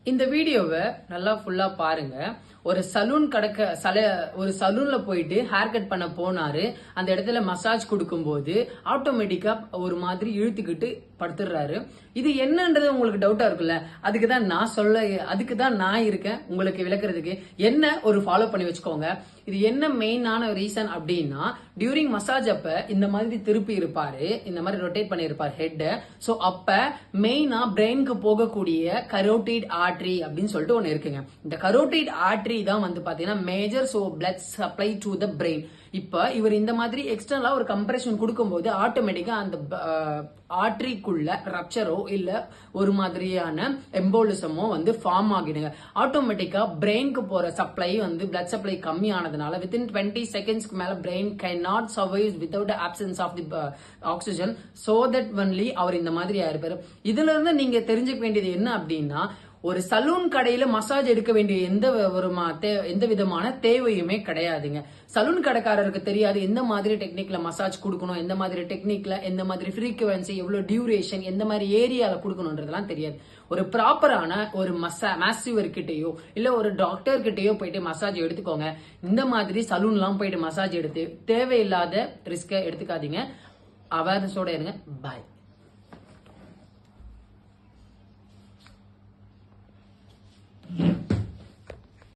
இந்த வீடியோவை நல்லா ஃபுல்லா பாருங்க. ஒரு ஒரு சலூன்ல போயிட்டு ஹேர் கட் பண்ண போனாரு. அந்த இடத்துல மசாஜ் கொடுக்கும்போது ஆட்டோமேட்டிக்கா ஒரு மாதிரி இழுத்துக்கிட்டு படுத்துடுறாரு. இது என்னன்றது உங்களுக்கு டவுட்டா இருக்குல்ல? அதுக்கு தான் நான் இருக்கேன் உங்களுக்கு விளக்குறதுக்கு. என்ன ஒரு ஃபாலோ பண்ணி வச்சுக்கோங்க. இது என்ன மெயினான ரீசன் அப்படின்னா, டியூரிங் மசாஜ் அப்ப இந்த மாதிரி திருப்பி இருப்பாரு, இந்த மாதிரி ரொட்டேட் பண்ணி இருப்பாரு ஹெட். சோ அப்ப மெயினா பிரெயினுக்கு போகக்கூடிய கரோட்டிட் ஆர்டரி அப்படின்னு சொல்லிட்டு ஒன்னு இருக்குங்க. இந்த கரோட்டிட் ஆர்டரி தான் வந்து பாத்தீங்கன்னா major blood supply to the brain. இப்ப இவர் இந்த மாதிரி எக்ஸ்டர்னலா ஒரு கம்ப்ரெஷன் கொடுக்கும்போது ஆட்டோமேட்டிக்கா அந்த ஆர்டரிக்குள்ள ரப்சரோ இல்ல ஒரு மாதிரியான எம்போலிசமோ வந்து ஃபார்ம் ஆகிடுங்க. ஆட்டோமேட்டிக்கா பிரெயினுக்கு போற சப்ளை வந்து பிளட் சப்ளை கம்மி ஆனதுனால வித்தின் 20 செகண்ட்ஸ்க்கு மேல brain can not survive without absence of the oxygen. So that only அவர் இந்த மாதிரி ஆயிருப்பாரு. இதுல இருந்து நீங்க தெரிஞ்சுக்க வேண்டியது என்ன அப்படின்னா, ஒரு சலூன் கடையில மசாஜ் எடுக்க வேண்டிய எந்த விதமான தேவையுமே கிடையாதுங்க. சலூன் கடைக்காரருக்கு தெரியாது எந்த மாதிரி டெக்னிக்ல மசாஜ் கொடுக்கணும், எந்த மாதிரி டெக்னிக்ல எந்த மாதிரி ஃப்ரீக்வன்சி, எவ்வளவு டியூரேஷன், எந்த மாதிரி ஏரியால கொடுக்கணும்ன்றதெல்லாம் தெரியாது. ஒரு ப்ராப்பரான ஒரு மாசிவர் கிட்டயோ இல்ல ஒரு டாக்டர் கிட்டயோ போயிட்டு மசாஜ் எடுத்துக்கோங்க. இந்த மாதிரி சலூன்லாம் போயிட்டு மசாஜ் எடுத்து தேவையில்லாத ரிஸ்க எடுத்துக்காதீங்க. அவேர்னஸோட இருங்க. பாய்.